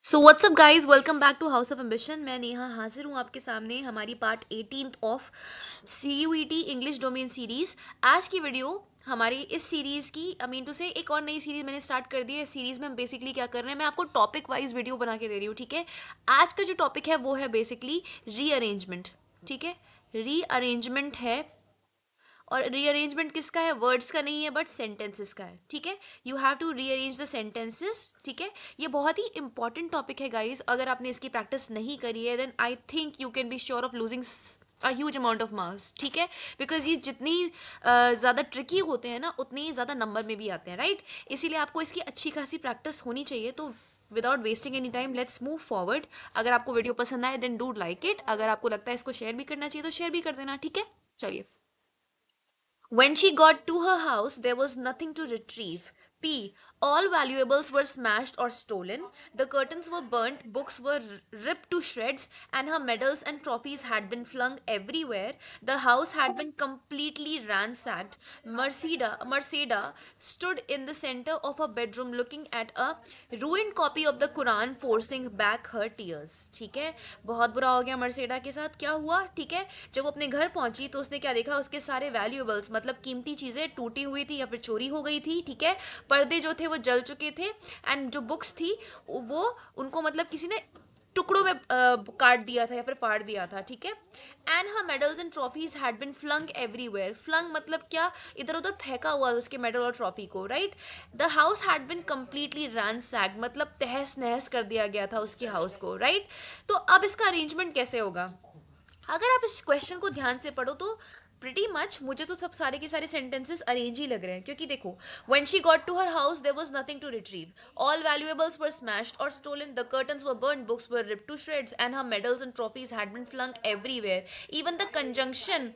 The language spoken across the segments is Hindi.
So what's up guys, welcome back to house of ambition. मैं नेहा हाजिर हूँ आपके सामने हमारी part 18 of CUET English domain series. आज की वीडियो हमारी इस सीरीज की टू से एक और नई सीरीज मैंने स्टार्ट कर दी है। इस सीरीज में हम बेसिकली क्या कर रहे हैं, मैं आपको टॉपिक वाइज वीडियो बना के दे रही हूँ, ठीक है। आज का जो टॉपिक है वो है बेसिकली रीअरेंजमेंट, ठीक है। रीअरेंजमेंट है, और रीअरेंजमेंट किसका है? वर्ड्स का नहीं है बट सेंटेंसेस का है, ठीक है। You have to rearrange the sentences, ठीक है। ये बहुत ही इंपॉर्टेंट टॉपिक है गाइज। अगर आपने इसकी प्रैक्टिस नहीं करी है then I think you can be sure of losing a huge amount of marks, ठीक है। बिकॉज ये जितनी ज़्यादा ट्रिकी होते हैं ना, उतने ही ज़्यादा नंबर में भी आते हैं, राइट। इसीलिए आपको इसकी अच्छी खासी प्रैक्टिस होनी चाहिए। तो without wasting any time let's move forward. अगर आपको वीडियो पसंद आए देन डू लाइक इट। अगर आपको लगता है इसको शेयर भी करना चाहिए तो शेयर भी कर देना, ठीक है। चलिए। When she got to her house, there was nothing to retrieve. P. All valuables were smashed or stolen. The curtains were burnt, books were ripped to shreds, and her medals and trophies had been flung everywhere. The house had been completely ransacked. Merceda stood in the center of her bedroom looking at a ruined copy of the Quran, forcing back her tears. ठीक है, बहुत बुरा हो गया मर्सेडा के साथ। क्या हुआ? ठीक है, जब वो अपने घर पहुंची तो उसने क्या देखा, उसके सारे वैल्यूएबल्स मतलब कीमती चीज़ें टूटी हुई थी या फिर चोरी हो गई थी, ठीक है। पर्दे जो थे वो जल चुके थे, एंड जो बुक्स थी वो उनको मतलब किसी ने टुकड़ों में काट दिया था या फिर फाड़ दिया था, ठीक है। And her medals and trophies had been flung everywhere. Flung मतलब क्या? इधर उधर फेंका हुआ उसके मेडल और ट्रॉफी को, right. The house had been completely ransacked मतलब तहस नहस कर दिया गया था उसके हाउस को, राइट। तो अब इसका अरेंजमेंट कैसे होगा? अगर आप इस क्वेश्चन को ध्यान से पढ़ो तो प्रिटी मच मुझे तो सब सारे के सारे सेंटेंसेस अरेंज ही लग रहे हैं, क्योंकि देखो, when she got to her house there was nothing to retrieve, all valuables were smashed और stolen, the curtains were burned, books were ripped to shreds, and her medals and trophies had been flung everywhere. Even the conjunction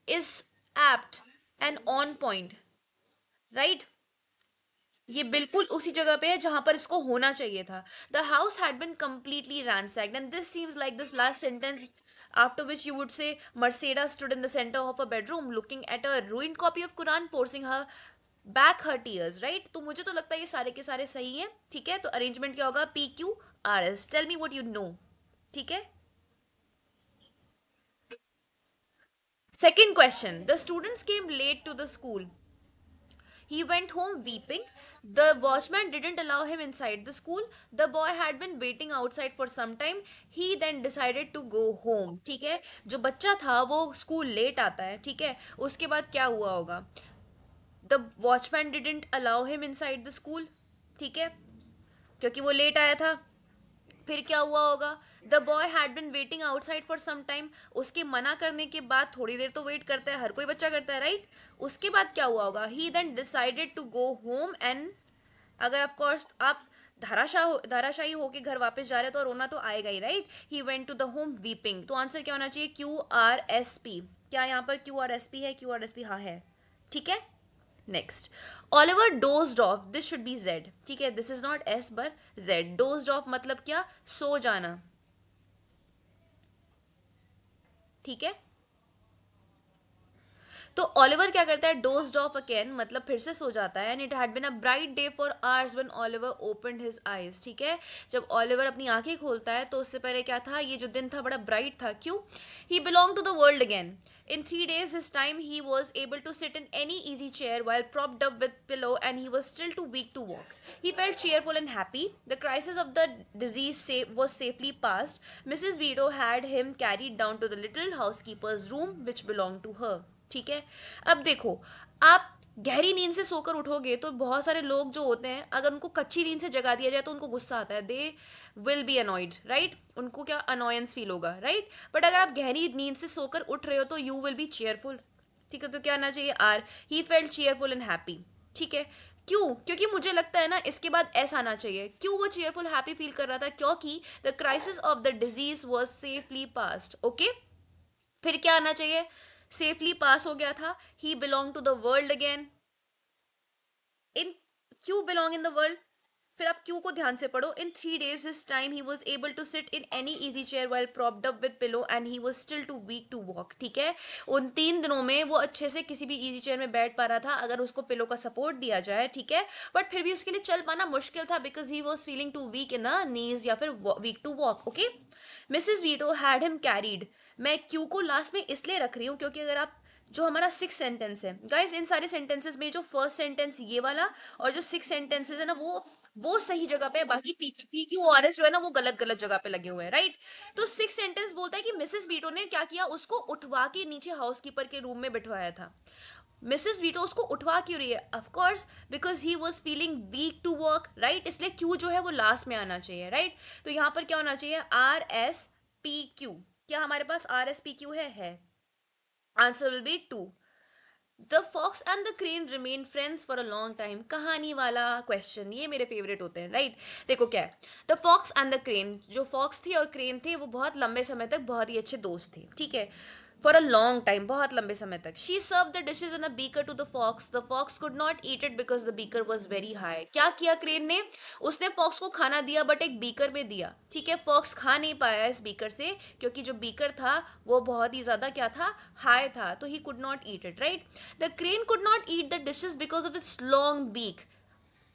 is apt and on point, right? ये बिल्कुल उसी जगह पे है जहां पर इसको होना चाहिए था। The house had bin completely ransacked, and this seems like this last sentence, after which you would say Mercedes stood in the center of a bedroom looking at a ruined copy of Quran, forcing her back her tears, right? तो मुझे तो लगता है ये सारे के सारे सही है, ठीक है। तो अरेंजमेंट क्या होगा? PQRS। Tell me what you know, ठीक है। Second question, the students came late to the school. He went home weeping. The watchman didn't allow him inside the school. The boy had been waiting outside for some time. He then decided to go home. ठीक है, जो बच्चा था वो स्कूल लेट आता है, ठीक है। उसके बाद क्या हुआ होगा? The watchman didn't allow him inside the school, ठीक है, क्योंकि वो लेट आया था। फिर क्या हुआ होगा? The boy had been waiting outside for some time. उसके मना करने के बाद थोड़ी देर तो वेट करता है, हर कोई बच्चा करता है, राइट। उसके बाद क्या हुआ होगा? He then decided to go home, and अगर ऑफ कोर्स आप धाराशाही होके घर वापस जा रहे हो तो रोना तो आएगा ही, right. He went to the home weeping. तो आंसर क्या होना चाहिए? QRSP। क्या यहाँ पर QRSP है? QRSP हाँ है, ठीक है। Next, Oliver dozed of. This should be Z, ठीक है। This is not S but Z. Dozed of मतलब क्या? सो जाना, ठीक है। तो ऑलिवर क्या करता है? डोज्ड ऑफ अगेन मतलब फिर से सो जाता है। And it had been a bright day for hours when Oliver opened his eyes, ठीक है। जब ऑलिवर अपनी आंखें खोलता है तो उससे पहले क्या था? ये जो दिन था बड़ा ब्राइट था। क्यों? He belong to the world again. In 3 days his time he was able to sit in any easy chair while propped up with pillow, and he was still too weak to walk. He felt cheerful and happy. The crisis of the disease was safely past. Mrs. Vito had him carried down to the little housekeeper's room which belonged to her. ठीक है। अब देखो, आप गहरी नींद से सोकर उठोगे तो बहुत सारे लोग जो होते हैं, अगर उनको कच्ची नींद से जगा दिया जाए तो उनको गुस्सा आता है। They will be annoyed, right. उनको क्या अनोयंस फील होगा, राइट। बट अगर आप गहरी नींद से सोकर उठ रहे हो तो यू विल बी चेयरफुल, ठीक है। तो क्या आना चाहिए? R. He felt cheerful and happy, ठीक है। क्यों? क्योंकि मुझे लगता है ना इसके बाद ऐसा आना चाहिए। क्यों वो चेयरफुल हैप्पी फील कर रहा था? क्योंकि the crisis of the disease was safely past, okay. फिर क्या आना चाहिए? सेफली पास हो गया था। He belong to the world again. In Q belong in the world? फिर आप क्यू को ध्यान से पढ़ो. इन 3 days his time he was able to sit in any easy chair while propped up with pillow and he was still too weak to walk. ठीक है, उन 3 दिनों में वो अच्छे से किसी भी इजी चेयर में बैठ पा रहा था अगर उसको पिलो का सपोर्ट दिया जाए. ठीक है, बट फिर भी उसके लिए चल पाना मुश्किल था because he was feeling too weak in the knees या फिर weak to walk. Okay, Mrs Vito had him carried. मैं क्यू को लास्ट में इसलिए रख रही हूँ क्योंकि अगर आप जो हमारा 6 सेंटेंस है गाइज, इन सारे सेंटेंसेस में जो फर्स्ट सेंटेंस ये वाला और जो 6 सेंटेंसेस है ना वो सही जगह पे है. बाकी पी क्यू आर एस जो है ना वो गलत गलत जगह पे लगे हुए हैं. राइट, तो 6 सेंटेंस बोलता है कि मिसेस वीटो ने क्या किया, उसको उठवा के नीचे हाउसकीपर के रूम में बिठवाया था. मिसेस वीटो उसको उठवा क्यों रही है? Of course because he was feeling weak to work. Right, इसलिए क्यू जो है वो लास्ट में आना चाहिए. राइट, तो यहाँ पर क्या होना चाहिए? R S P Q. क्या हमारे पास आर एस पी क्यू है. Answer will be 2. The fox and the crane remain friends for a long time. कहानी वाला क्वेश्चन ये मेरे फेवरेट होते हैं. राइट, देखो क्या है. The fox and the crane, जो फॉक्स थी और क्रेन थे वो बहुत लंबे समय तक बहुत ही अच्छे दोस्त थे. ठीक है, फॉर अ लॉन्ग टाइम, बहुत लंबे समय तक. She serve the dishes in a beaker to the fox could not eat it because the beaker was very high. क्या किया क्रेन ने? उसने फॉक्स को खाना दिया बट एक बीकर में दिया. ठीक है, फॉक्स खा नहीं पाया इस बीकर से क्योंकि जो बीकर था वो बहुत ही ज्यादा क्या था, हाई था, तो he could not eat it. Right, the crane could not eat the dishes because of its long beak.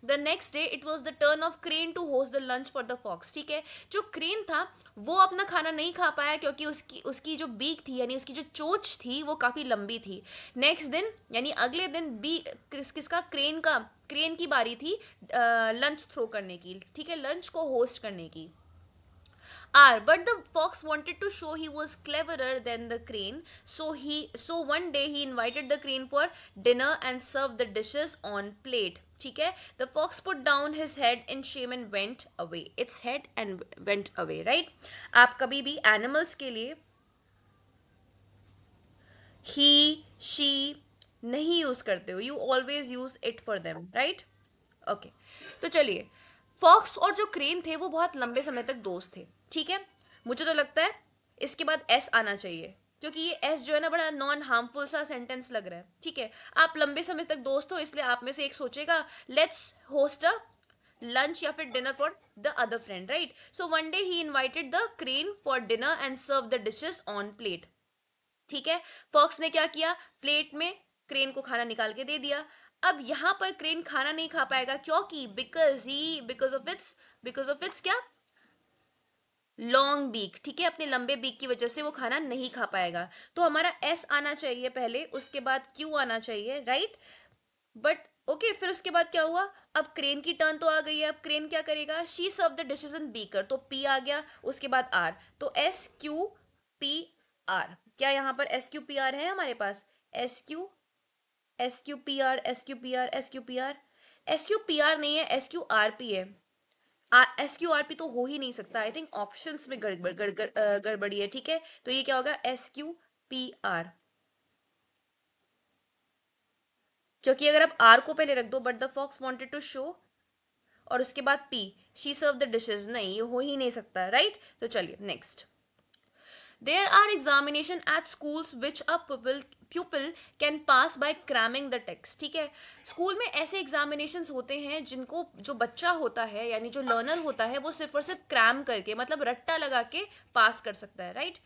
The next day it was the turn of crane to host the lunch for the fox. ठीक है, जो क्रेन था वो अपना खाना नहीं खा पाया क्योंकि उसकी उसकी जो बीक थी यानी उसकी जो चोंच थी वो काफ़ी लंबी थी. नेक्स्ट दिन यानी अगले दिन किसका, क्रेन की बारी थी लंच थ्रो करने की. ठीक है, लंच को होस्ट करने की. But the fox wanted to show he was cleverer than the crane, so one day he invited the crane for dinner and served the dishes on plate. ठीक है, the fox put down his head in shame and went away. Its head and went away. Right? आप कभी भी animals के लिए he, she नहीं यूज करते हो. You always use it for them. Right, okay, तो चलिए. फॉक्स और जो क्रेन थे वो बहुत लंबे समय तक दोस्त थे. ठीक है, मुझे तो लगता है इसके बाद एस आना चाहिए क्योंकि ये एस जो है ना बड़ा नॉन हार्मफुल सा सेंटेंस लग रहा है. ठीक है, आप लंबे समय तक दोस्त हो इसलिए आप में से एक सोचेगा लेट्स होस्ट अ लंच या फिर dinner for the other friend. Right, so one day he invited the crane for dinner and serve the dishes on plate. ठीक है, फॉक्स ने क्या किया, प्लेट में क्रेन को खाना निकाल के दे दिया. अब यहां पर क्रेन खाना नहीं खा पाएगा क्योंकि बिकॉज ऑफ इट्स क्या, लॉन्ग बीक. ठीक है, अपने लंबे बीक की वजह से वो खाना नहीं खा पाएगा. तो हमारा एस आना चाहिए पहले, उसके बाद क्यू आना चाहिए. राइट, बट ओके, फिर उसके बाद क्या हुआ, अब क्रेन की टर्न तो आ गई है. अब क्रेन क्या करेगा, she serve the dishes in beaker, तो पी आ गया, उसके बाद आर, तो एस क्यू पी आर. क्या यहाँ पर एस क्यू पी आर है हमारे पास? S Q P R, S Q P R, S Q P R, S Q P R नहीं है, एस क्यू आर पी है. एस क्यू आर पी तो हो ही नहीं सकता. आई थिंक ऑप्शंस में गड़बड़ी है. ठीक है, तो ये क्या होगा, एस क्यू पी आर, क्योंकि अगर आप आर को पहले रख दो but the fox wanted to show और उसके बाद P, she serve the dishes, नहीं ये हो ही नहीं सकता. राइट, तो चलिए next. There are examination at schools which a pupil can pass by cramming the text. ठीक है, स्कूल में ऐसे एग्जामिनेशंस होते हैं जिनको जो बच्चा होता है यानी जो लर्नर होता है वो सिर्फ और सिर्फ क्रैम करके मतलब रट्टा लगा के पास कर सकता है. Right,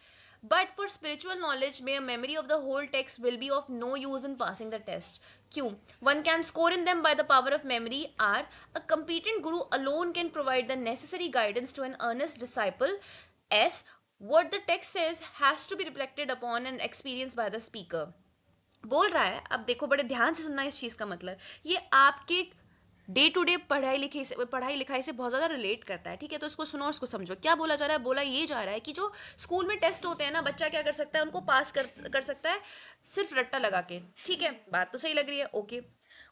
but for spiritual knowledge में memory of the whole text will be of no use in passing the test. क्यों? One can score in them by the power of memory. Are a competent guru alone can provide the necessary guidance to an earnest disciple. S what the text says has to be reflected upon and experienced by the speaker. बोल रहा है, अब देखो बड़े ध्यान से सुनना इस चीज़ का मतलब, ये आपके डे टू डे पढ़ाई लिखाई से बहुत ज़्यादा रिलेट करता है. ठीक है, तो इसको सुनो और इसको समझो. क्या बोला जा रहा है? बोला ये जा रहा है कि जो स्कूल में टेस्ट होते हैं ना, बच्चा क्या कर सकता है, उनको पास कर सकता है सिर्फ रट्टा लगा के. ठीक है, बात तो सही लग रही है. ओके,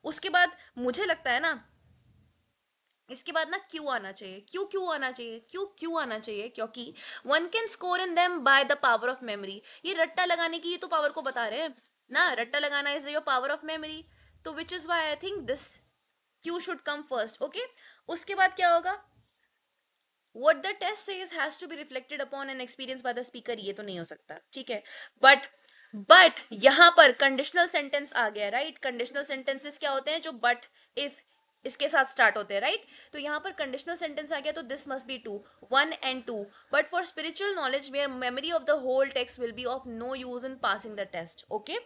उसके बाद मुझे लगता है ना इसके बाद ना क्यू आना चाहिए. क्यू आना चाहिए, क्यू आना चाहिए क्योंकि one can score in them by the power of memory. ये रट्टा लगाने की ये तो पावर को बता रहे हैं ना, रट्टा लगाना is your power of memory. तो which is why I think this Q should come first. Okay, उसके बाद क्या होगा, what the test says has to be reflected upon and experienced by the speaker. ये तो नहीं हो सकता. ठीक है, बट यहां पर कंडीशनल सेंटेंस आ गया. राइट, कंडीशनल सेंटेंसेस क्या होते हैं, जो बट, इफ, इसके साथ स्टार्ट होते हैं, राइट? तो यहाँ पर कंडीशनल सेंटेंस आ गया, तो this must be two, 1 and 2. But for spiritual knowledge where memory of the whole text will be of no use in passing the test. Okay,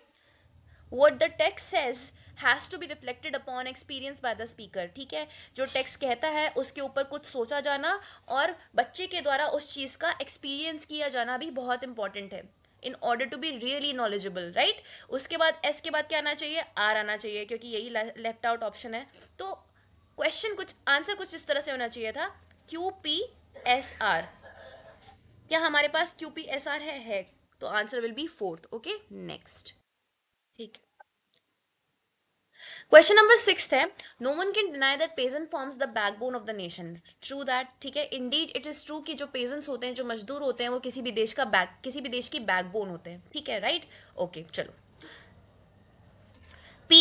what the text says has to be reflected upon experience by the speaker. ठीक है, जो टेक्स्ट कहता है उसके ऊपर कुछ सोचा जाना और बच्चे के द्वारा उस चीज़ का एक्सपीरियंस किया जाना भी बहुत इंपॉर्टेंट है in order to be really knowledgeable, right? उसके बाद एस के बाद क्या आना चाहिए? आर आना चाहिए, क्योंकि यही लेफ्ट आउट ऑप्शन है. तो क्वेश्चन कुछ आंसर कुछ इस तरह से होना चाहिए था, QPSR. क्या हमारे पास QPSR है? तो answer will be fourth. Okay, next. ठीक है. क्वेश्चन नंबर 6 है, no one can deny that peasant forms the backbone of the nation. True that. ठीक है, इंडीड इट इज ट्रू कि जो पेजेंट्स होते हैं, जो मजदूर होते हैं, वो किसी भी देश की बैकबोन होते हैं. ठीक है, राइट? ओके, चलो. P.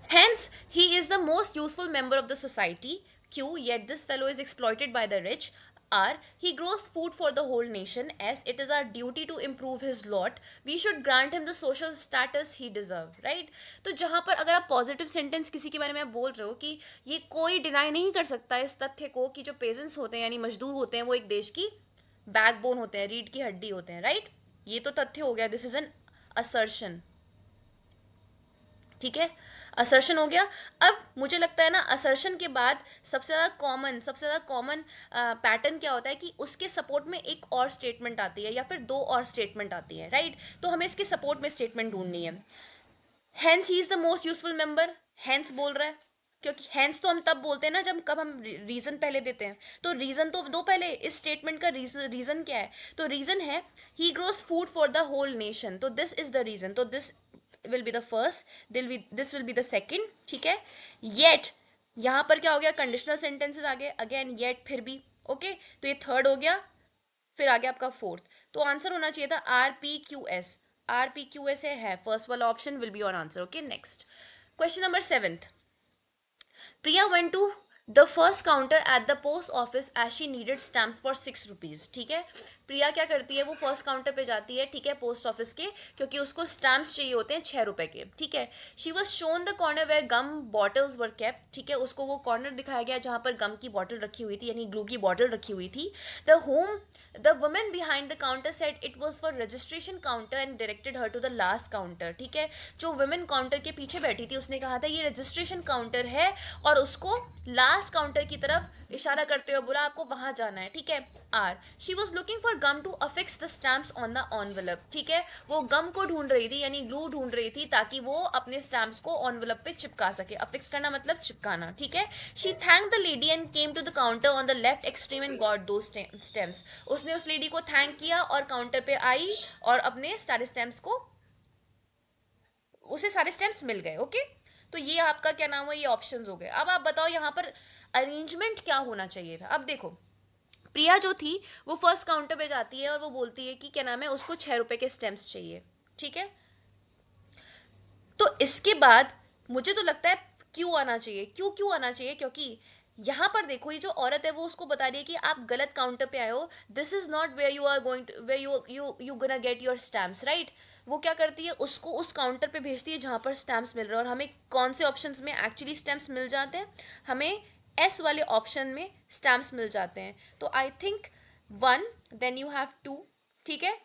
Hence, he is the most useful member of the society. Q. Yet this fellow is exploited by the rich. R. He grows food for the whole nation. S. It is our duty to improve his lot. We should grant him the social status he deserves. Right? तो जहाँ पर अगर आप पॉजिटिव सेंटेंस किसी के बारे में बोल रहे हो कि ये कोई डिनाई नहीं कर सकता इस तथ्य को कि जो पेजेंट्स होते हैं यानी मजदूर होते हैं वो एक देश की बैकबोन होते हैं, रीढ़ की हड्डी होते हैं, राइट? ये तो तथ्य हो गया. This is an assertion. ठीक है, असर्शन हो गया. अब मुझे लगता है ना, असर्शन के बाद सबसे ज़्यादा कॉमन पैटर्न क्या होता है कि उसके सपोर्ट में एक और स्टेटमेंट आती है या फिर दो और स्टेटमेंट आती है, राइट? तो हमें इसके सपोर्ट में स्टेटमेंट ढूंढनी है. Hence he is the most useful member. Hence बोल रहा है, क्योंकि हैंस तो हम तब बोलते हैं ना जब कब हम रीजन पहले देते हैं. तो रीजन तो दो पहले. इस स्टेटमेंट का रीजन क्या है? तो रीजन है he grows food for the whole nation. तो दिस इज द रीजन. तो this will be the first, this will be the second. ठीक है, yet यहाँ पर क्या हो गया? कंडीशनल सेंटेंसेस आ गए, अगेन yet, फिर भी. ओके, तो ये थर्ड हो गया, फिर आ गया आपका फोर्थ. तो आंसर होना चाहिए था RPQS. RPQS है फर्स्ट वाला option will be your answer. Okay, next. Question number 7. Priya went to the first counter at the post office as she needed stamps for 6 rupees. ठीक है, प्रिया क्या करती है? वो फर्स्ट काउंटर पे जाती है, ठीक है, पोस्ट ऑफिस के, क्योंकि उसको स्टैम्प्स चाहिए होते हैं 6 रुपए के. ठीक है, she was shown the corner where gum bottles were kept. ठीक है, उसको वो कॉर्नर दिखाया गया जहाँ पर गम की बॉटल रखी हुई थी, यानी ग्लू की बॉटल रखी हुई थी. The woman behind the counter said it was for registration counter and directed her to the last counter. ठीक है, जो वुमेन काउंटर के पीछे बैठी थी उसने कहा था ये रजिस्ट्रेशन काउंटर है, और उसको लास्ट काउंटर की तरफ इशारा करते हुए बोला आपको वहां जाना है. ठीक है. R. She was looking for gum to affix the stamps on the envelope. ठीक है, वो गम को ढूंढ रही थी, यानी ग्लू ढूंढ रही थी, ताकि वो अपने स्टैम्प्स को एनवेलप पे चिपका सके. अफिक्स करना मतलब चिपकाना. ठीक है. She thank the lady and came to the counter on the left extreme and got दो स्टैम्प्स. उसने उस लेडी को थैंक किया और काउंटर पे आई और अपने सारे स्टैम्प्स को, उसे सारे स्टैम्प्स मिल गए. ओके, तो ये आपका क्या नाम है? ये ऑप्शंस हो गए. अब आप बताओ यहाँ पर अरेंजमेंट क्या होना चाहिए था. अब देखो, प्रिया जो थी वो फर्स्ट काउंटर पे जाती है और वो बोलती है कि क्या नाम है, उसको 6 रुपए के स्टैम्प्स चाहिए. ठीक है, तो इसके बाद मुझे तो लगता है क्यों आना चाहिए. क्यों आना चाहिए? क्योंकि यहाँ पर देखो, ये जो औरत है वो उसको बता रही है कि आप गलत काउंटर पे आए हो. This is not where you are going to, where you gonna get your stamps, right? वो क्या करती है? उसको उस काउंटर पे भेजती है जहाँ पर स्टैम्प्स मिल रहे हैं. और हमें कौन से ऑप्शंस में एक्चुअली स्टैम्प्स मिल जाते हैं? हमें एस वाले ऑप्शन में स्टैम्प्स मिल जाते हैं. तो I think 1, then you have 2. ठीक है,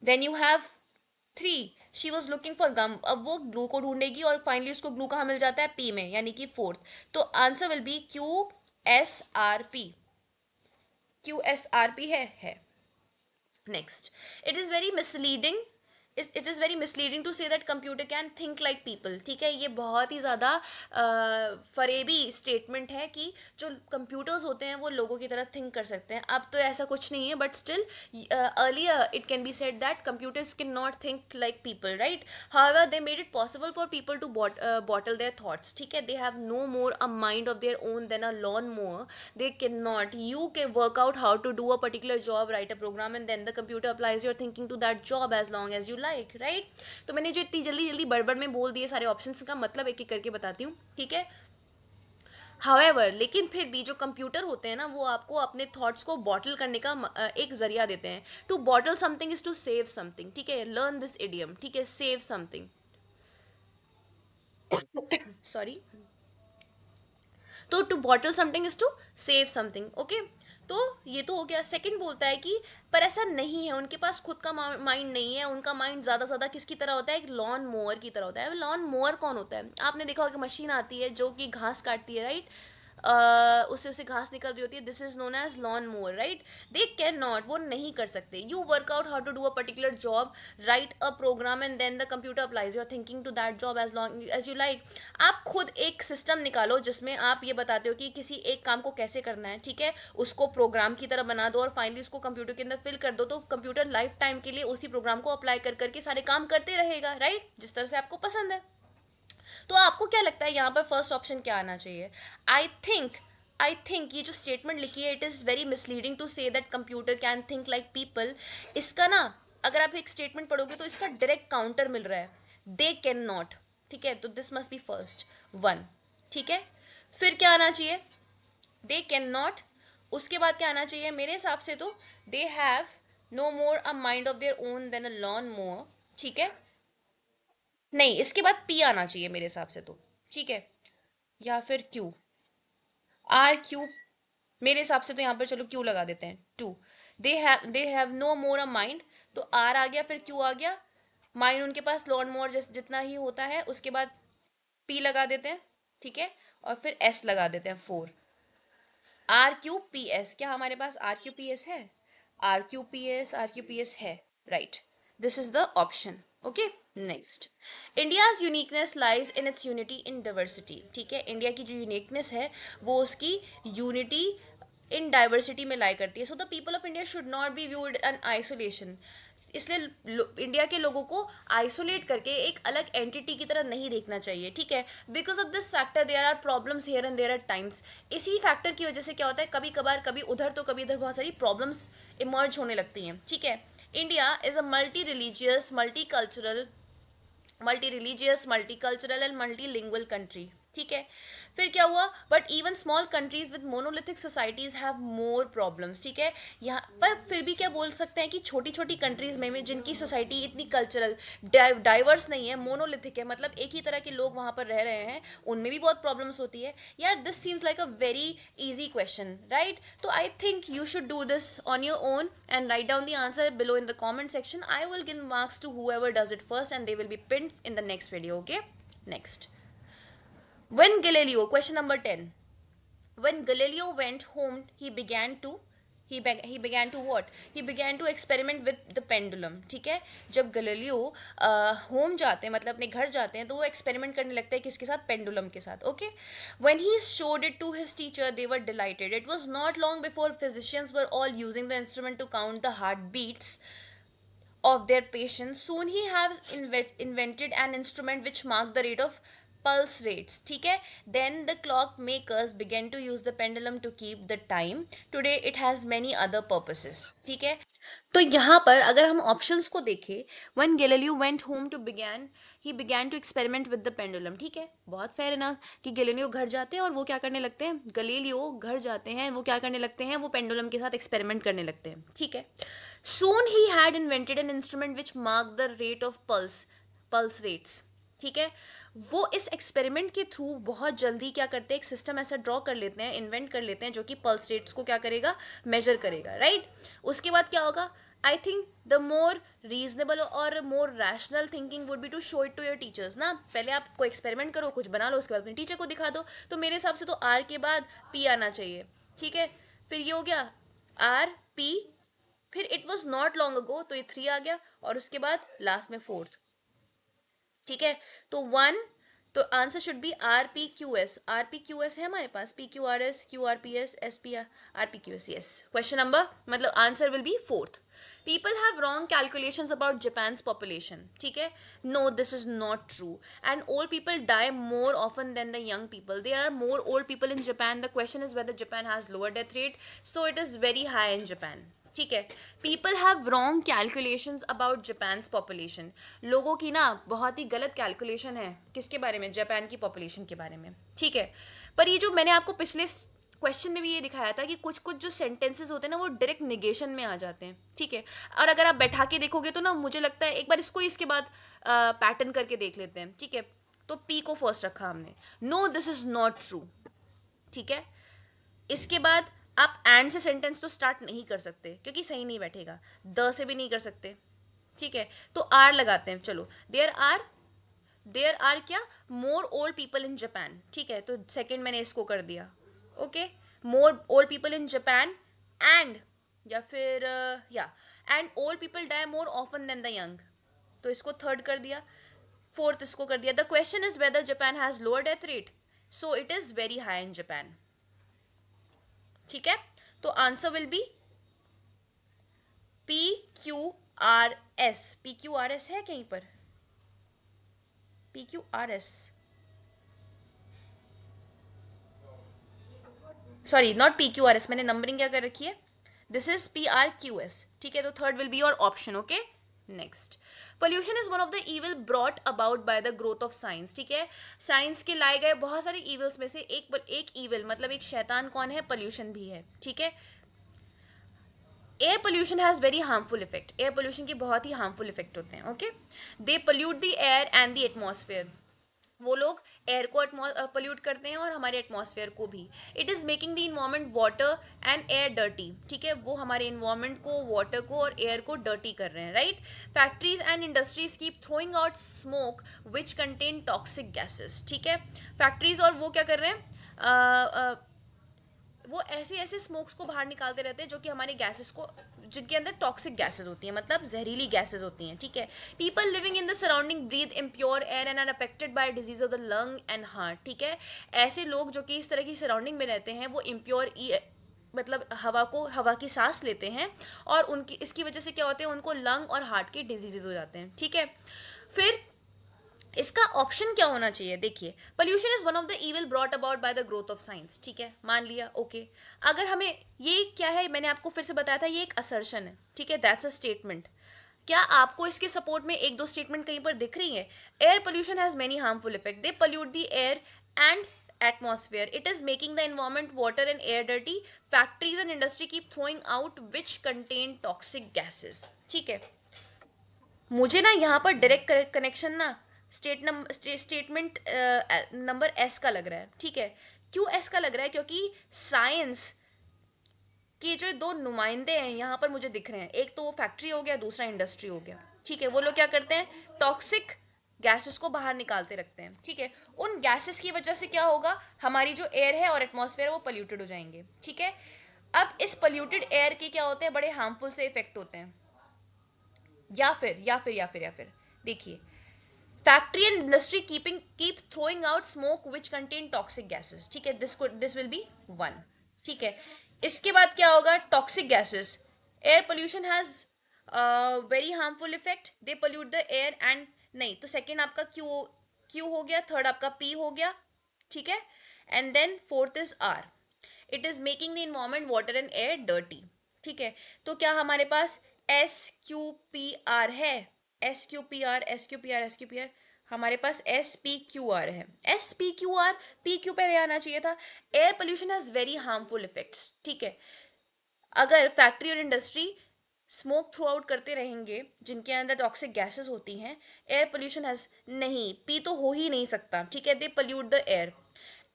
then you have 3. She was looking for gum. अब वो ग्लू को ढूंढेगी और फाइनली उसको ग्लू कहाँ मिल जाता है? पी में, यानी कि फोर्थ. तो answer will be QSRP. QSRP है. Next. It is very misleading, it is very misleading to say that computer can think like people. ठीक है, ये बहुत ही ज़्यादा फरेबी स्टेटमेंट है कि जो कंप्यूटर्स होते हैं वो लोगों की तरह थिंक कर सकते हैं. अब तो ऐसा कुछ नहीं है, but still earlier it can be said that computers can not think like people, right? However they made it possible for people to bottle their thoughts. ठीक है, they have no more a mind of their own than a lawn mower. They cannot. You can work out how to do a particular job, write a program, and then the computer applies your thinking to that job as long as you like, right? तो मैंने जो इतनी जल्दी जल्दी बड़बड़ में बोल दिए सारे ऑप्शंस का मतलब एक एक करके बताती हूँ. ठीक है, हाउएवर, लेकिन फिर भी जो कंप्यूटर होते हैं ना वो आपको अपने थॉट्स को बॉटल करने का एक जरिया देते हैं. To bottle something is to save something. ठीक है, लर्न दिस इडियम. ठीक है, सेव समथिंग. सॉरी। तो to bottle something is to save something, okay. तो ये तो हो गया। सेकंड बोलता है कि पर ऐसा नहीं है, उनके पास खुद का माइंड नहीं है, उनका माइंड ज़्यादा से ज़्यादा किसकी तरह होता है, एक लॉन मोअर की तरह होता है। लॉन मोअर कौन होता है, आपने देखा होगा कि मशीन आती है जो कि घास काटती है, राइट। उससे उसे घास निकल रही होती है, this is known as lawn mower, right. They can not, वो नहीं कर सकते। You work out how to do a particular job, write a program and then the computer applies your thinking to that job as long as you like. आप खुद एक सिस्टम निकालो जिसमें आप ये बताते हो कि किसी एक काम को कैसे करना है, ठीक है, उसको प्रोग्राम की तरह बना दो और फाइनली उसको कंप्यूटर के अंदर फिल कर दो, तो कंप्यूटर लाइफ टाइम के लिए उसी प्रोग्राम को अप्लाई कर करके सारे काम करते रहेगा, राइट, जिस तरह से आपको पसंद है। तो आपको क्या लगता है यहाँ पर फर्स्ट ऑप्शन क्या आना चाहिए? आई थिंक ये जो स्टेटमेंट लिखी है, it is very misleading to say that computer can think like people. इसका ना, अगर आप एक स्टेटमेंट पढ़ोगे तो इसका डायरेक्ट काउंटर मिल रहा है, दे कैन नॉट, ठीक है। तो this must B first one, ठीक है। फिर क्या आना चाहिए, दे कैन नॉट। उसके बाद क्या आना चाहिए मेरे हिसाब से, तो they have no more a mind of their own than a lawn mower, ठीक है। नहीं, इसके बाद पी आना चाहिए मेरे हिसाब से, तो ठीक है। या फिर क्यू, आर क्यू। मेरे हिसाब से तो यहाँ पर चलो क्यू लगा देते हैं, two. They have no more a mind, तो आर आ गया, फिर क्यू आ गया। माइंड उनके पास लॉन मोर जितना ही होता है, उसके बाद पी लगा देते हैं, ठीक है। और फिर एस लगा देते हैं, four. R Q P S, क्या हमारे पास आर क्यू पी एस है? R Q P S, R Q P S है, right. This is the option, okay. Next, India's uniqueness lies in its unity in diversity, ठीक है। इंडिया की जो यूनिकनेस है वो उसकी यूनिटी इन डाइवर्सिटी में लाई करती है। So the people of India should not be viewed an isolation. इसलिए इंडिया के लोगों को आइसोलेट करके एक अलग एंटिटी की तरह नहीं देखना चाहिए, ठीक है। Because of this factor there are problems here and there are times. इसी फैक्टर की वजह से क्या होता है, कभी कभार कभी उधर तो कभी इधर बहुत सारी प्रॉब्लम्स इमर्ज होने लगती हैं, ठीक है। India is a multi religious, multi religious, multi cultural and multi lingual country, ठीक है। फिर क्या हुआ, but even small countries with monolithic societies have more problems, ठीक है। यहाँ पर फिर भी क्या बोल सकते हैं कि छोटी छोटी कंट्रीज में जिनकी सोसाइटी इतनी कल्चरल डाइवर्स नहीं है, मोनोलिथिक है, मतलब एक ही तरह के लोग वहाँ पर रह रहे हैं, उनमें भी बहुत प्रॉब्लम्स होती है। यार this seems like a very easy question, right? So I think you should do this on your own and write down the answer below in the comment section. I will give marks to whoever does it first and they will be pinned in the next video, okay? Next, when Galileo, question number 10, when Galileo went home, he began to what? He began to experiment with the pendulum, ठीक है। जब गलेलियो होम जाते हैं, मतलब अपने घर जाते हैं, तो वो एक्सपेरिमेंट करने लगता है किसके साथ? पेंडुलम के साथ, okay. when he showed it to his teacher, they were delighted. It was not long before physicians were all using the instrument to count the heartbeats of their patients. Soon he has invented an instrument which marked the rate of pulse rates, ठीक है। Then the clock makers began to use the pendulum to keep the time. Today it has many other purposes, ठीक है। तो यहाँ पर अगर हम ऑप्शंस को देखें, when Galileo went home to began he began to experiment with the pendulum, ठीक है, बहुत फेयर इनफ कि गैलीलियो घर जाते हैं और वो क्या करने लगते हैं, गैलीलियो घर जाते हैं वो क्या करने लगते हैं, वो पेंडुलम के साथ एक्सपेरिमेंट करने लगते हैं, ठीक है। Soon he had invented an instrument which marked the rate of pulse rates, ठीक है। वो इस एक्सपेरिमेंट के थ्रू बहुत जल्दी क्या करते हैं, एक सिस्टम ऐसा ड्रॉ कर लेते हैं, इन्वेंट कर लेते हैं, जो कि पल्स रेट्स को क्या करेगा, मेजर करेगा, राइट। उसके बाद क्या होगा, I think the more reasonable और more rational thinking would be to show it to your teachers ना। पहले आप कोई एक्सपेरिमेंट करो, कुछ बना लो, उसके बाद अपने टीचर को दिखा दो। तो मेरे हिसाब से तो आर के बाद पी आना चाहिए, ठीक है। फिर ये हो गया आर पी, फिर it was not long ago, तो ये थ्री आ गया, और उसके बाद लास्ट में फोर्थ, ठीक है। तो वन, तो answer should be R P Q S. R P Q S है हमारे पास, P Q R S, Q R P S, S P R P Q S, yes. Question number, मतलब answer will be fourth. People have wrong calculations about Japan's population, ठीक है। No, this is not true, and old people die more often than the young people. There are more old people in Japan. The question is whether Japan has lower death rate, so it is very high in Japan, ठीक है। People have wrong calculations about Japan's population. लोगों की ना बहुत ही गलत कैलकुलेशन है, किसके बारे में, जापान की पॉपुलेशन के बारे में, ठीक है। पर ये जो मैंने आपको पिछले क्वेश्चन में भी ये दिखाया था कि कुछ कुछ जो सेंटेंसेस होते हैं ना, वो डायरेक्ट निगेशन में आ जाते हैं, ठीक है। और अगर आप बैठा के देखोगे तो ना, मुझे लगता है एक बार इसको इसके बाद पैटर्न करके देख लेते हैं, ठीक है। तो पी को फर्स्ट रखा हमने. No, this is not true. ठीक है. इसके बाद आप एंड से सेंटेंस तो स्टार्ट नहीं कर सकते क्योंकि सही नहीं बैठेगा. द से भी नहीं कर सकते. ठीक है. तो आर लगाते हैं. चलो, देयर आर क्या, more old people in Japan. ठीक है. तो सेकेंड मैंने इसको कर दिया. Okay. More old people in Japan and, या फिर या and old people die more often than the young. तो इसको थर्ड कर दिया. फोर्थ इसको कर दिया. The question is whether Japan has lower death rate, so it is very high in Japan. ठीक है. तो answer will be P Q R S. P Q R S है कहीं पर? P Q R S, sorry not P Q R S, मैंने नंबरिंग क्या कर रखी है. This is P R Q S. ठीक है. तो third will be your option. Okay. Next, pollution is one of the evil brought about by the growth of science. ठीक है. साइंस के लाए गए बहुत सारे इविल्स में से एक इविल मतलब एक शैतान कौन है? पोल्यूशन भी है. ठीक है. Air pollution has very harmful effect. Air pollution के बहुत ही हार्मफुल इफेक्ट होते हैं. Okay. They pollute the air and the atmosphere. वो लोग एयर को पोल्यूट करते हैं और हमारे एटमॉस्फेयर को भी. It is making the environment water and air dirty. ठीक है. वो हमारे इन्वायरमेंट को, वाटर को और एयर को डर्टी कर रहे हैं. Right. Factories and industries keep throwing out smoke which contain toxic gases. ठीक है. फैक्ट्रीज और वो क्या कर रहे हैं, वो ऐसे ऐसे स्मोक्स को बाहर निकालते रहते हैं जो कि हमारे गैसेस को, जिनके अंदर टॉक्सिक गैसेस होती हैं, मतलब जहरीली गैसेस होती हैं. ठीक है. People living in the surrounding breathe impure air and are affected by disease of the lung and heart. ठीक है. ऐसे लोग जो कि इस तरह की सराउंडिंग में रहते हैं वो इम्प्योर मतलब हवा की सांस लेते हैं और उनकी इसकी वजह से क्या होते हैं, उनको लंग और हार्ट के डिजीजेज हो जाते हैं. ठीक है. फिर इसका ऑप्शन क्या होना चाहिए? देखिए, pollution is one of the evil brought about by the growth of science. ठीक है. मान लिया. ओके. अगर हमें ये क्या है, मैंने आपको फिर से बताया था, ये एक असर्शन है. ठीक है. That's a statement. क्या आपको इसके सपोर्ट में एक दो स्टेटमेंट कहीं पर दिख रही है? Air pollution has many harmful effect. They pollute the air and atmosphere. It is making the environment, water and air dirty. Factories and industry keep throwing out which contain toxic gases. ठीक है. मुझे ना यहाँ पर डायरेक्ट कनेक्शन ना स्टेटमेंट नंबर एस का लग रहा है. ठीक है. क्यों एस का लग रहा है? क्योंकि साइंस के जो दो नुमाइंदे हैं यहाँ पर मुझे दिख रहे हैं. एक तो वो फैक्ट्री हो गया, दूसरा इंडस्ट्री हो गया. ठीक है. वो लोग क्या करते हैं? टॉक्सिक गैसेस को बाहर निकालते रखते हैं. ठीक है. उन गैसेस की वजह से क्या होगा, हमारी जो एयर है और एटमॉस्फेयर वो पोल्यूटेड हो जाएंगे. ठीक है. अब इस पोल्यूटेड एयर के क्या होते हैं, बड़े हार्मफुल से इफेक्ट होते हैं. या फिर देखिए, factory and industry keep throwing out smoke which contain toxic gases. ठीक है. This will B one. ठीक है. इसके बाद क्या होगा? Toxic gases. Air pollution has very harmful effect. They pollute the air and, नहीं तो सेकेंड आपका क्यू हो गया, थर्ड आपका पी हो गया. ठीक है. And then fourth is R. It is making the environment, water and air dirty. ठीक है. तो क्या हमारे पास एस क्यू पी आर है? S Q P R, S Q P R, S Q P R, हमारे पास एस पी क्यू आर है. S P Q R, P Q पहले आना चाहिए था. Air pollution has very harmful effects. ठीक है. अगर फैक्ट्री और इंडस्ट्री स्मोक थ्रू आउट करते रहेंगे जिनके अंदर टॉक्सिक गैसेस होती हैं, एयर पोल्यूशन हैज, नहीं, पी तो हो ही नहीं सकता. ठीक है. दे पोल्यूट द एयर.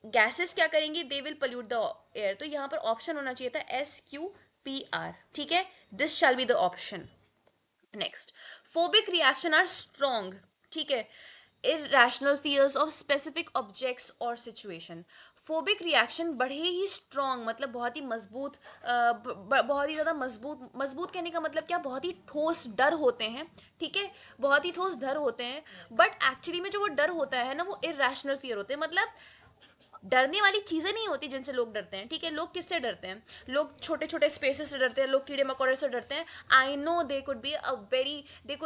गैसेस क्या करेंगी? They will pollute the air. तो यहाँ पर ऑप्शन होना चाहिए था एस क्यू पी आर. ठीक है. This shall be the option. Next, phobic reaction are strong. ठीक है. Irrational fears of specific objects और सिचुएशन. फोबिक रिएक्शन बड़े ही स्ट्रॉन्ग, मतलब बहुत ही मजबूत, बहुत ही ज़्यादा मजबूत. मजबूत कहने का मतलब क्या? बहुत ही ठोस डर होते हैं. ठीक है. बहुत ही ठोस डर होते हैं. बट एक्चुअली में जो वो डर होता है ना, वो इरेशनल फियर होते हैं. मतलब डरने वाली चीज़ें नहीं होती जिनसे लोग डरते हैं. ठीक है. लोग किससे डरते हैं? लोग छोटे छोटे स्पेसेस से डरते हैं, लोग कीड़े मकोड़े से डरते हैं. I know they could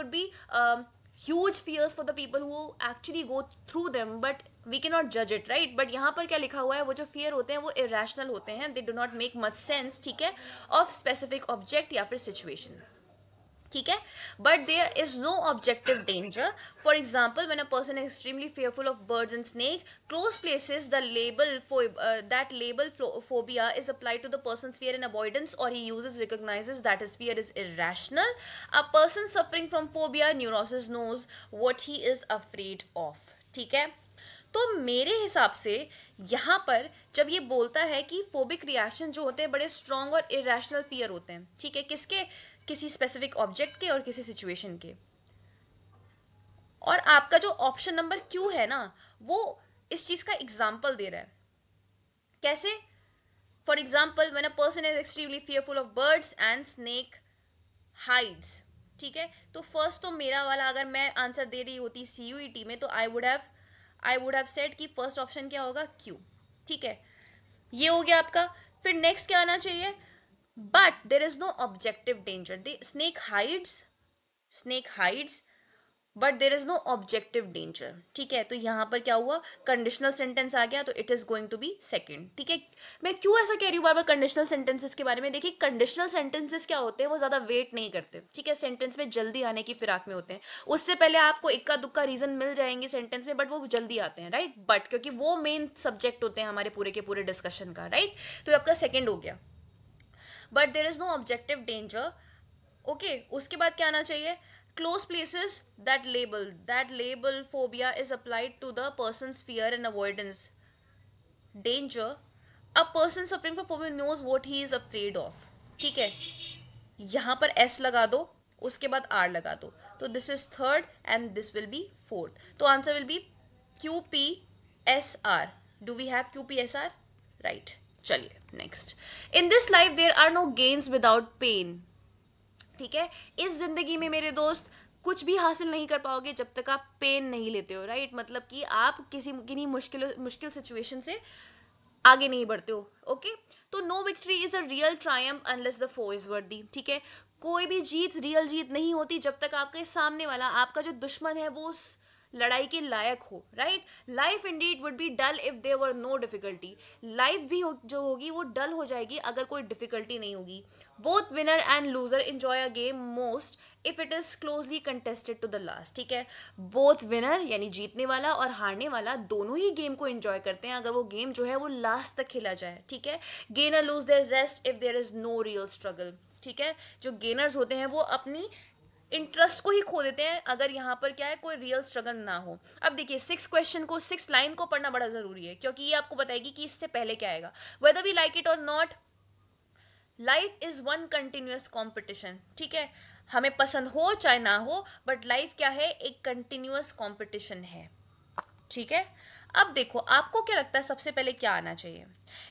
be huge fears for the people who actually go through them, but we cannot judge it, right? but यहाँ पर क्या लिखा हुआ है, वो जो fear होते हैं वो irrational होते हैं. they do not make much sense. ठीक है. of specific object या फिर situation. ठीक है. But there is no objective danger. For example, when a person is extremely fearful of birds and snake, close places the label for that label phobia is applied to the person's fear and avoidance, or he recognizes that his fear is irrational. A person suffering from phobia neurosis knows what he is afraid of. ठीक है. तो मेरे हिसाब से यहाँ पर जब ये बोलता है कि फोबिक रिएक्शन जो होते हैं बड़े स्ट्रॉन्ग और इरेशनल फियर होते हैं, ठीक है, किसके, किसी स्पेसिफिक ऑब्जेक्ट के और किसी सिचुएशन के। और आपका जो ऑप्शन नंबर क्यू है ना, वो इस चीज का एग्जाम्पल दे रहा है। कैसे? For example, when a person is extremely fearful of birds and snake hides, ठीक है। तो फर्स्ट तो मेरा वाला अगर मैं आंसर दे रही होती सीयूईटी में, तो आई वुड हैव सेड कि फर्स्ट ऑप्शन क्या होगा, क्यू, ठीक है। ये हो गया आपका। फिर नेक्स्ट क्या आना चाहिए, but there is no objective danger, the snake hides but there is no objective danger, ठीक है। तो यहां पर क्या हुआ, कंडीशनल सेंटेंस आ गया, तो it is going to be second, ठीक है। मैं क्यों ऐसा कह रही हूँ बार बार कंडीशनल सेंटेंसेस के बारे में, देखिए कंडीशनल सेंटेंसेस क्या होते हैं, वो ज्यादा वेट नहीं करते, ठीक है, सेंटेंस में जल्दी आने की फिराक में होते हैं। उससे पहले आपको इक्का दुक्का रीजन मिल जाएंगे सेंटेंस में, बट वो जल्दी आते हैं, राइट, बट क्योंकि वो मेन सब्जेक्ट होते हैं हमारे पूरे के पूरे डिस्कशन का, राइट। तो आपका सेकेंड हो गया, but there is no objective danger. Okay, उसके बाद क्या आना चाहिए, close places, that label phobia is applied to the person's fear and avoidance danger. A person suffering from phobia knows what he is afraid of, ठीक है। यहां पर s लगा दो, उसके बाद r लगा दो, तो this is third and this will be fourth. तो answer will be QPSR। Do we have QPSR? Right, चलिए next. In this life there are no gains without pain, ठीक है। इस जिंदगी में मेरे दोस्त कुछ भी हासिल नहीं कर पाओगे जब तक आप पेन नहीं लेते हो, राइट, मतलब कि आप किन्हीं मुश्किल मुश्किल सिचुएशन से आगे नहीं बढ़ते हो। ओके, तो no victory is a real triumph unless the foe is worthy, ठीक है। कोई भी जीत रियल जीत नहीं होती जब तक आपके सामने वाला, आपका जो दुश्मन है, वो उस लड़ाई के लायक हो, right. Life indeed would be dull if there were no difficulty. Life भी जो होगी वो डल हो जाएगी अगर कोई डिफिकल्टी नहीं होगी। Both winner and loser enjoy a game most if it is closely contested to the last, ठीक है। बोथ विनर यानी जीतने वाला और हारने वाला दोनों ही गेम को एंजॉय करते हैं अगर वो गेम जो है वो लास्ट तक खेला जाए, ठीक है। Gainer lose their zest if there is no real struggle, ठीक है। जो गेनर्स होते हैं वो अपनी इंटरेस्ट को ही खो देते हैं अगर यहाँ पर क्या है, कोई रियल स्ट्रगल ना हो। अब देखिए 6 क्वेश्चन को, 6 लाइन को पढ़ना बड़ा जरूरी है, क्योंकि ये आपको बताएगी कि इससे पहले क्या आएगा। वेदर वी लाइक इट और not, life is one continuous competition, ठीक है। हमें पसंद हो चाहे ना हो, बट लाइफ क्या है, एक कंटिन्यूअस कॉम्पिटिशन है, ठीक है। अब देखो आपको क्या लगता है सबसे पहले क्या आना चाहिए।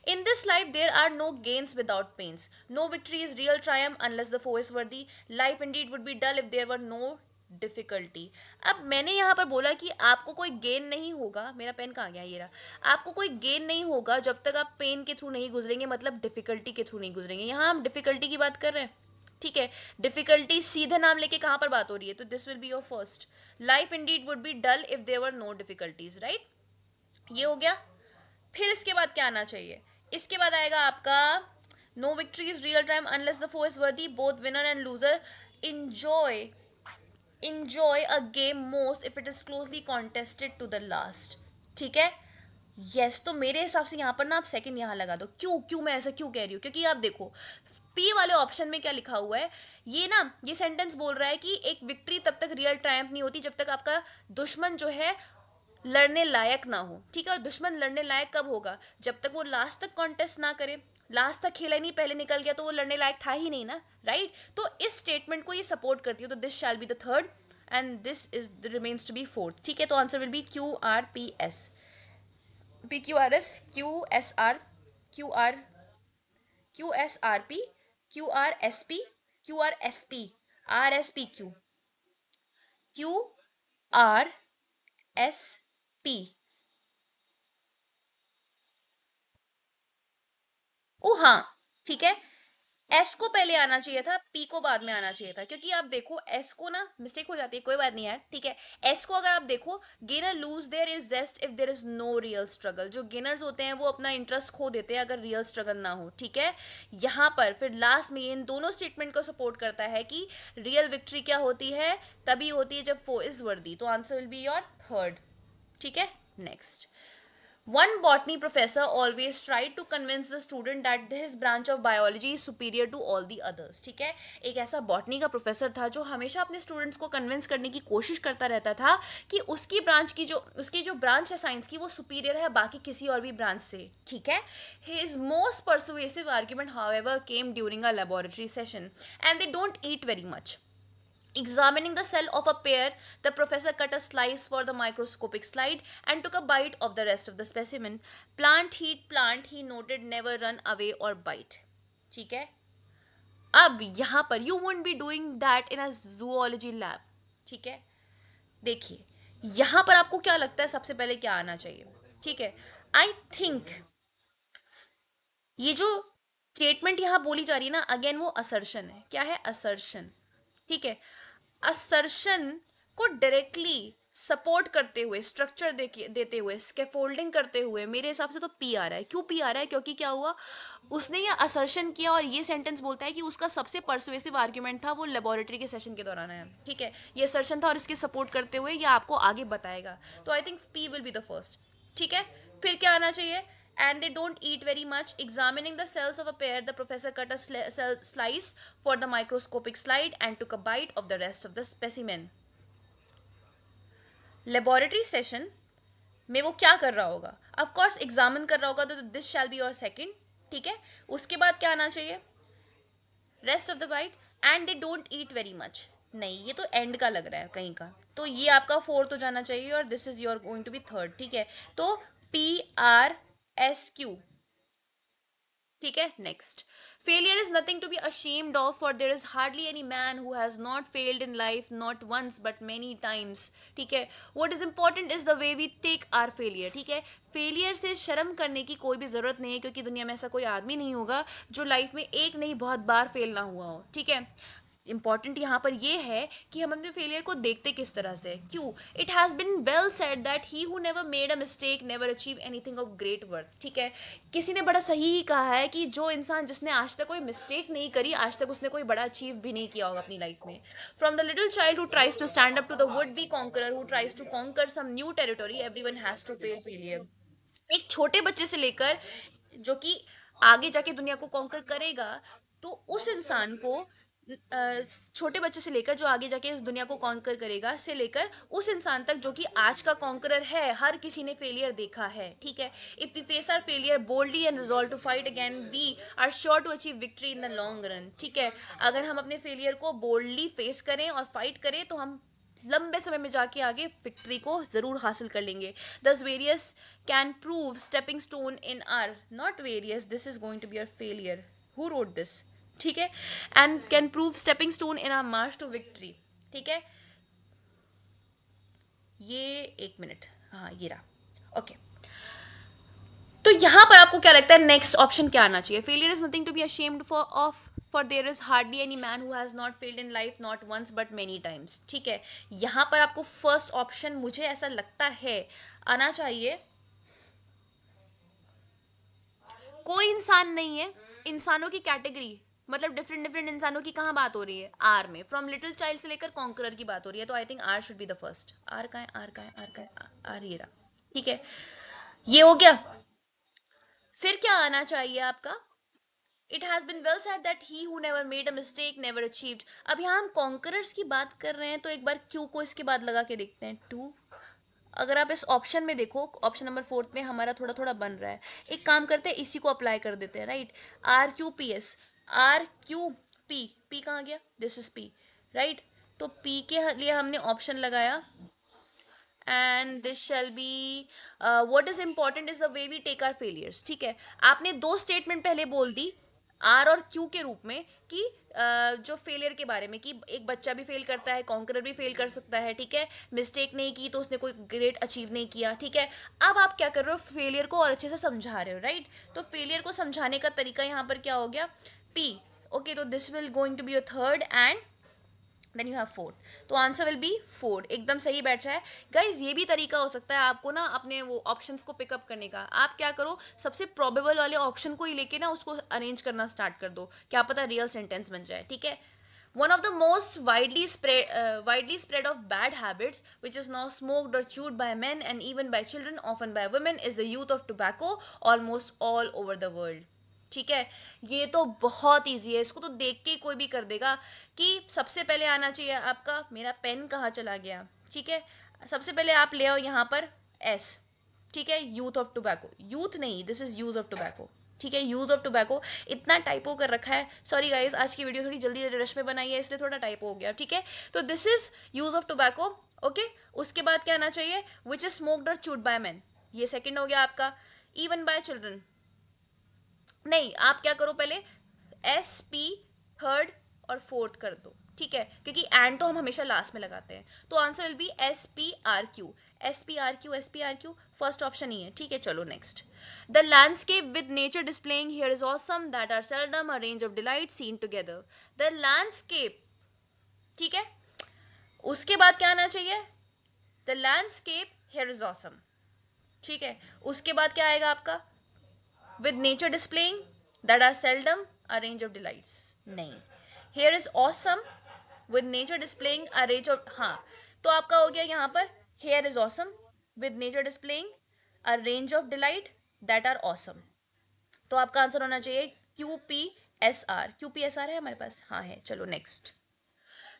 In this life there are no gains without pains, no victory is real triumph unless the foe is worthy, life indeed would be dull if there were no difficulty. अब मैंने यहाँ पर बोला कि आपको कोई गेन नहीं होगा, मेरा पेन कहाँ गया, ये रहा। आपको कोई गेन नहीं होगा जब तक आप पेन के थ्रू नहीं गुजरेंगे, मतलब डिफिकल्टी के थ्रू नहीं गुजरेंगे। यहाँ हम डिफिकल्टी की बात कर रहे हैं, ठीक है। डिफिकल्टी सीधे नाम लेके कहाँ पर बात हो रही है, तो this will be your first. Life indeed would be dull if there were no difficulties, right, ये हो गया। फिर इसके बाद क्या आना चाहिए, इसके बाद आएगा आपका no victory is real time unless the foe is worthy, both winner and loser enjoy a game most if it is closely contested to the last, ठीक है। यस, तो मेरे हिसाब से यहाँ पर ना आप सेकंड यहाँ लगा दो। क्यों क्यों मैं ऐसा क्यों कह रही हूँ, क्योंकि आप देखो पी वाले ऑप्शन में क्या लिखा हुआ है, ये सेंटेंस बोल रहा है कि एक विक्ट्री तब तक रियल ट्रायम्फ नहीं होती जब तक आपका दुश्मन जो है लड़ने लायक ना हो, ठीक है। और दुश्मन लड़ने लायक कब होगा, जब तक वो लास्ट तक कॉन्टेस्ट ना करे, लास्ट तक खेला ही नहीं, पहले निकल गया तो वो लड़ने लायक था ही नहीं ना, राइट। तो इस स्टेटमेंट को ये सपोर्ट करती है, तो this shall be the third and this is remains to be fourth, ठीक है। तो answer will be QRPS, PQRS, QR QSRP, QRSP, QRSP, RSPQ, QRSP। ओ हाँ, ठीक है। एस को पहले आना चाहिए था, पी को बाद में आना चाहिए था, क्योंकि आप देखो एस को ना मिस्टेक हो जाती है, कोई बात नहीं यार, ठीक है। एस को अगर आप देखो, gainer lose there is zest if there is no real struggle, जो गेनर्स होते हैं वो अपना इंटरेस्ट खो देते हैं अगर रियल स्ट्रगल ना हो, ठीक है। यहाँ पर फिर लास्ट में इन दोनों स्टेटमेंट को सपोर्ट करता है कि रियल विक्ट्री क्या होती है, तभी होती है जब फो इज वर्दी, तो answer will be your third, ठीक है। Next, One botany professor always tried to convince the student that his branch of biology is superior to all the others. ठीक है, एक ऐसा बॉटनी का प्रोफेसर था जो हमेशा अपने स्टूडेंट्स को कन्विंस करने की कोशिश करता रहता था कि उसकी जो ब्रांच है साइंस की वो सुपीरियर है बाकी किसी और भी ब्रांच से. ठीक है, his most persuasive argument however came during a laboratory session, and they don't eat very much. Examining the cell of a pear, the professor cut a slice for the microscopic slide and took a bite of the rest of the specimen. Plant heat plant, he noted, never run away or bite. ठीक है, अब यहाँ पर you won't be doing that in a zoology lab. ठीक है, देखिए यहाँ पर आपको क्या लगता है सबसे पहले क्या आना चाहिए. ठीक है, आई थिंक ये जो स्टेटमेंट यहाँ बोली जा रही है ना, अगेन वो असर्शन है. क्या है? असर्शन. ठीक है, असर्शन को डायरेक्टली सपोर्ट करते हुए, स्ट्रक्चर देते हुए, स्कैफोल्डिंग करते हुए मेरे हिसाब से तो पी आ रहा है. क्यों पी आ रहा है? क्योंकि क्या हुआ, उसने ये असर्शन किया और ये सेंटेंस बोलता है कि उसका सबसे परसुएसिव आर्ग्यूमेंट था वो लेबोरेटरी के सेशन के दौरान आया. ठीक है, ये असर्शन था और इसके सपोर्ट करते हुए ये आपको आगे बताएगा. तो I think P will be the first. ठीक है, फिर क्या आना चाहिए? And they don't eat very much. Examining the cells of a pear, the professor cut a slice for the microscopic slide and took a bite of the rest of the specimen. Laboratory session में वो क्या कर रहा होगा? Of course एग्जामिन कर रहा होगा, तो this shall be your second. ठीक है, उसके बाद क्या आना चाहिए? Rest of the bite. And they don't eat very much. नहीं, ये तो एंड का लग रहा है कहीं का, तो ये आपका फोर्थ हो जाना चाहिए और this is your going to be third. ठीक है, तो PRSQ. ठीक है, next. Failure is nothing to be ashamed of, for there is hardly any man who has not failed in life, not once but many times. ठीक है, what is important is the way we take our failure. ठीक है, फेलियर से शर्म करने की कोई भी ज़रूरत नहीं है, क्योंकि दुनिया में ऐसा कोई आदमी नहीं होगा जो लाइफ में एक नहीं बहुत बार फेल ना हुआ हो. ठीक है, इंपॉर्टेंट यहाँ पर ये है कि हम अपने फेलियर को देखते किस तरह से. क्यों? It has been well said that he who never made a mistake never achieve anything of great worth. ठीक है, किसी ने बड़ा सही ही कहा है कि जो इंसान जिसने आज तक कोई मिस्टेक नहीं करी, आज तक उसने कोई बड़ा अचीव भी नहीं किया होगा अपनी लाइफ में. From the little child who tries to stand up to the would be conqueror who tries to conquer some new territory, everyone has to fail failure. एक छोटे बच्चे से लेकर जो कि आगे जाके दुनिया को कॉन्कर करेगा, तो उस इंसान को छोटे बच्चे से लेकर जो आगे जाके इस दुनिया को कॉन्कर करेगा से लेकर उस इंसान तक जो कि आज का कॉन्करर है, हर किसी ने फेलियर देखा है. ठीक है, if we face our failure boldly and resolve to fight again, we are sure to achieve victory in the long run. ठीक है, अगर हम अपने फेलियर को बोल्डली फेस करें और फाइट करें तो हम लंबे समय में जाके आगे विक्ट्री को जरूर हासिल कर लेंगे. Thus various can prove stepping stone in our, not various, this is going to be our failure. Who wrote this? ठीक है, and can prove stepping stone in our march to victory. ठीक है, ये एक मिनट, हाँ ये रहा. ओके, तो यहां पर आपको क्या लगता है नेक्स्ट ऑप्शन क्या आना चाहिए? Failure is nothing to be ashamed for of, for there is hardly any man who has not failed in life not once but many times. ठीक है, यहां पर आपको फर्स्ट ऑप्शन मुझे ऐसा लगता है आना चाहिए. कोई इंसान नहीं है, इंसानों की कैटेगरी, मतलब डिफरेंट डिफरेंट इंसानों की कहाँ बात हो रही है? आर में. फ्रॉम लिटिल चाइल्ड से लेकर कॉन्करर की बात हो रही है, तो I think R should be the first. R का है, आर का है, आर का है, आर ये रहा. ठीक है, ये हो गया. फिर क्या आना चाहिए आपका? It has been well said that he who never made a mistake never achieved. अब यहाँ हम कॉन्करर्स की बात कर रहे हैं, तो एक बार क्यू को इसके बाद लगा के देखते हैं. टू, अगर आप इस ऑप्शन में देखो, ऑप्शन नंबर फोर्थ में हमारा थोड़ा थोड़ा बन रहा है. एक काम करते हैं, इसी को अप्लाई कर देते हैं. राइट, RQPS, RQP, पी कहाँ गया? This is P. राइट, तो पी के लिए हमने ऑप्शन लगाया and this shall be what is important is the way we take our failures. ठीक है, आपने दो स्टेटमेंट पहले बोल दी आर और क्यू के रूप में कि जो फेलियर के बारे में, कि एक बच्चा भी फेल करता है, कॉन्करर भी फेल कर सकता है. ठीक है, मिस्टेक नहीं की तो उसने कोई ग्रेट अचीव नहीं किया. ठीक है, अब आप क्या कर रहे हो? फेलियर को और अच्छे से समझा रहे हो. राइट, तो फेलियर को समझाने का तरीका यहाँ पर क्या हो गया? पी. ओके, तो this will going to be your third and then you have fourth. तो आंसर विल बी फोर्थ. एकदम सही बैठ रहा है गाइज. ये भी तरीका हो सकता है आपको ना अपने वो ऑप्शंस को पिकअप करने का. आप क्या करो, सबसे प्रोबेबल वाले ऑप्शन को ही लेके ना उसको अरेंज करना स्टार्ट कर दो, क्या पता रियल सेंटेंस बन जाए. ठीक है, One of the most widely spread of bad habits, which is now smoked or chewed by men and even by children, often by women, is the use of tobacco almost all over the world. ठीक है, ये तो बहुत ईजी है, इसको तो देख के कोई भी कर देगा कि सबसे पहले आना चाहिए आपका, मेरा पेन कहाँ चला गया, ठीक है, सबसे पहले आप ले आओ यहाँ पर एस, ठीक है, यूथ ऑफ टोबैको, यूथ नहीं, this is use of tobacco, ठीक है, यूज ऑफ टोबैको, इतना टाइपो कर रखा है, सॉरी गाइज, आज की वीडियो थोड़ी जल्दी रश में बनाई है इसलिए थोड़ा टाइपो हो गया, ठीक है, तो this is use of tobacco, okay. उसके बाद क्या आना चाहिए, विच इज स्मोक्ड और चूड बाय मैन, ये सेकंड हो गया आपका, इवन बाय चिल्ड्रन, नहीं, आप क्या करो पहले एस पी थर्ड और फोर्थ कर दो, ठीक है, क्योंकि एंड तो हम हमेशा लास्ट में लगाते हैं, तो answer will be S P R Q, S P R Q, S P R Q, first option ही है, ठीक है। चलो next, the landscape with nature displaying here is awesome that are seldom a range of delight seen together, the landscape, ठीक है, उसके बाद क्या आना चाहिए, the landscape here is awesome, ठीक है, उसके बाद क्या आएगा आपका, with nature displaying that are seldom a range of delights, नहीं, here is awesome with nature displaying a range of, हाँ, तो आपका हो गया यहाँ पर here is awesome with nature displaying a range of delight that are awesome, तो आपका आंसर होना चाहिए Q P S R, Q P S R है हमारे पास, हाँ है। चलो next,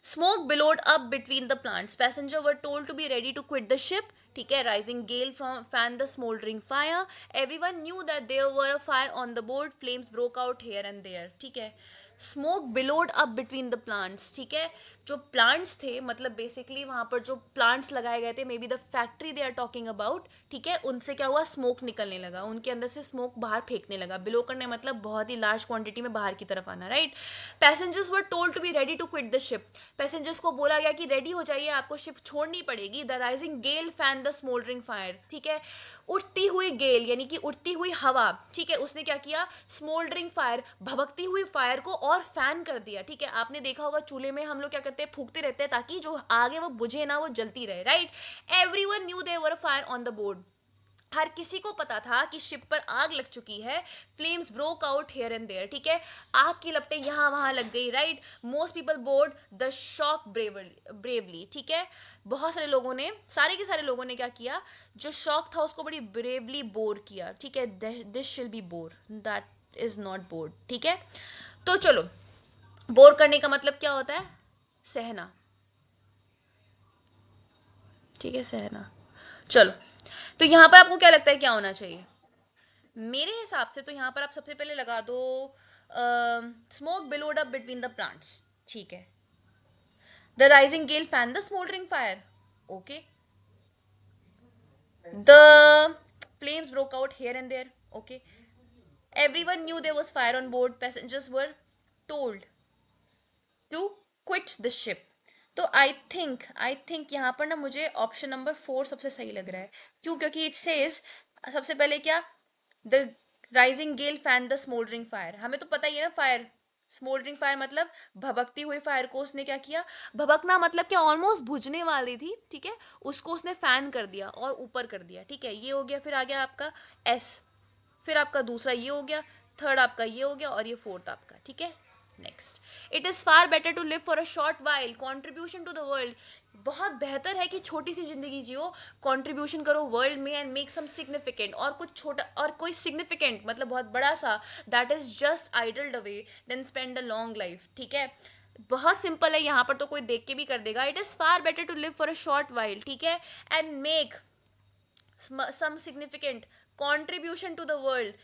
Smoke billowed up between the plants. Passengers were told to be ready to quit the ship. ठीक है, rising gale from fanned the smoldering fire. Everyone knew that there were a fire on the board. Flames broke out here and there. ठीक है, smoke billowed up between the plants, ठीक है, जो प्लांट्स थे मतलब बेसिकली वहाँ पर जो प्लांट्स लगाए गए थे, maybe the factory they are talking about, ठीक है, उनसे क्या हुआ, स्मोक निकलने लगा, उनके अंदर से स्मोक बाहर फेंकने लगा, बिलो करने मतलब बहुत ही लार्ज क्वांटिटी में बाहर की तरफ आना, right. Passengers were told to be ready to quit the ship, passengers को बोला गया कि रेडी हो जाइए, आपको शिप छोड़नी पड़ेगी। The rising gale fan the smouldering fire, ठीक है, उठती हुई गेल यानी कि उठती हुई हवा, ठीक है, उसने क्या किया, स्मोल्डरिंग फायर, भभकती हुई फायर को और फैन कर दिया, ठीक है, आपने देखा होगा चूल्हे में हम लोग क्या करते हैं, फूकते रहते हैं ताकि जो आगे वो बुझे ना, वो जलती रहे, right. Everyone knew there were fire on the board, हर किसी को पता था कि शिप पर आग लग चुकी है। Flames broke out here and there, ठीक है, आग की लपटें यहाँ वहाँ लग गई, right. Most people board the shock bravely, ठीक है, बहुत सारे लोगों ने, सारे के सारे लोगों ने क्या किया, जो शॉक था उसको बड़ी ब्रेवली बोर किया, ठीक है, this shall be bore, that is not board, ठीक है। तो चलो, बोर करने का मतलब क्या होता है, सहना, ठीक है, सहना। चलो, तो यहां पर आपको क्या लगता है क्या होना चाहिए, मेरे हिसाब से तो यहां पर आप सबसे पहले लगा दो smoke billowed up between the plants, ठीक है, the rising gale fan the smouldering fire, okay, the flames broke out here and there, okay, everyone knew there was fire on board, passengers were told to quit the ship, तो आई थिंक यहाँ पर ना मुझे ऑप्शन नंबर 4 सबसे सही लग रहा है, क्यों, क्योंकि इट सेज सबसे पहले क्या, the rising gale fan the smouldering fire, हमें तो पता ही है ना, फायर, स्मोल्डरिंग फायर मतलब भभकती हुई फायर को उसने क्या किया, भभकना मतलब क्या, ऑलमोस्ट बुझने वाली थी, ठीक है, उसको उसने फैन कर दिया और ऊपर कर दिया, ठीक है, ये हो गया, फिर आ गया आपका एस, फिर आपका दूसरा ये हो गया, थर्ड आपका ये हो गया, और ये फोर्थ आपका, ठीक है। Next, it is far better to live for a short while, contribution to the world, बहुत बेहतर है कि छोटी सी जिंदगी जियो, कंट्रीब्यूशन करो वर्ल्ड में एंड मेक सम सिग्निफिकेंट, और कुछ छोटा और कोई सिग्निफिकेंट मतलब बहुत बड़ा सा, that is just idled away than spend a long life, ठीक है, बहुत सिंपल है, यहाँ पर तो कोई देख के भी कर देगा, it is far better to live for a short while, ठीक है, and make some significant contribution to the world,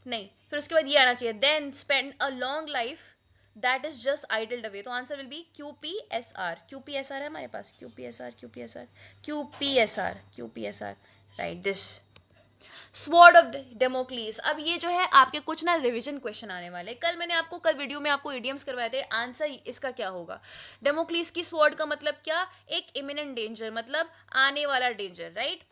नहीं, फिर उसके बाद ये आना चाहिए, than spend a long life that is just idled away, तो answer will be Q P S R, Q P S R है हमारे पास, Q P S R, Q P S R, Q P S R, Q P S R, right, this sword of Damocles. अब ये जो है आपके कुछ ना रिवीजन क्वेश्चन आने वाले, कल वीडियो में आपको इडियम्स करवाए थे, आंसर इसका क्या होगा, डेमोक्लीस की स्वॉर्ड का मतलब क्या, एक इमिनेंट डेंजर मतलब आने वाला danger, right.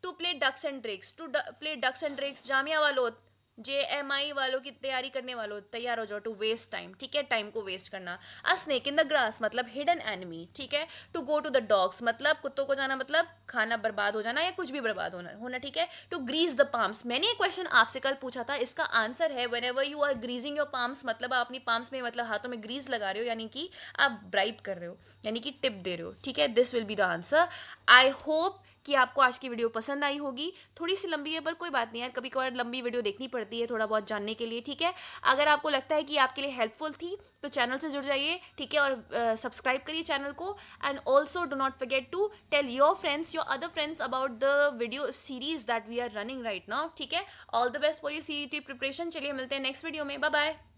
To play ducks and drakes, to play ducks and drakes, Jamia वालों JMI वालों की तैयारी करने वालों, तैयार हो जाओ टू वेस्ट टाइम, ठीक है, टाइम को वेस्ट करना। A snake in the grass मतलब हिडन एनिमी, ठीक है। To go to the dogs मतलब कुत्तों को जाना, मतलब खाना बर्बाद हो जाना या कुछ भी बर्बाद होना, ठीक है। टू ग्रीस द पाम्स, मैंने एक क्वेश्चन आपसे कल पूछा था, इसका आंसर है whenever you are greasing your palms, मतलब आप अपनी पाम्स में मतलब हाथों में ग्रीस लगा रहे हो, यानी कि आप ब्राइब कर रहे हो, यानी कि टिप दे रहे हो, ठीक है। This will be the answer. I hope कि आपको आज की वीडियो पसंद आई होगी। थोड़ी सी लंबी है पर कोई बात नहीं यार, कभी कभार लंबी वीडियो देखनी पड़ती है थोड़ा बहुत जानने के लिए, ठीक है। अगर आपको लगता है कि आपके लिए हेल्पफुल थी तो चैनल से जुड़ जाइए, ठीक है, और सब्सक्राइब करिए चैनल को। And also do not forget to tell your friends, your other friends about the video series that we are running right now, ठीक है। All the best for your CET preparation. चलिए मिलते हैं नेक्स्ट वीडियो में, बाय बाय।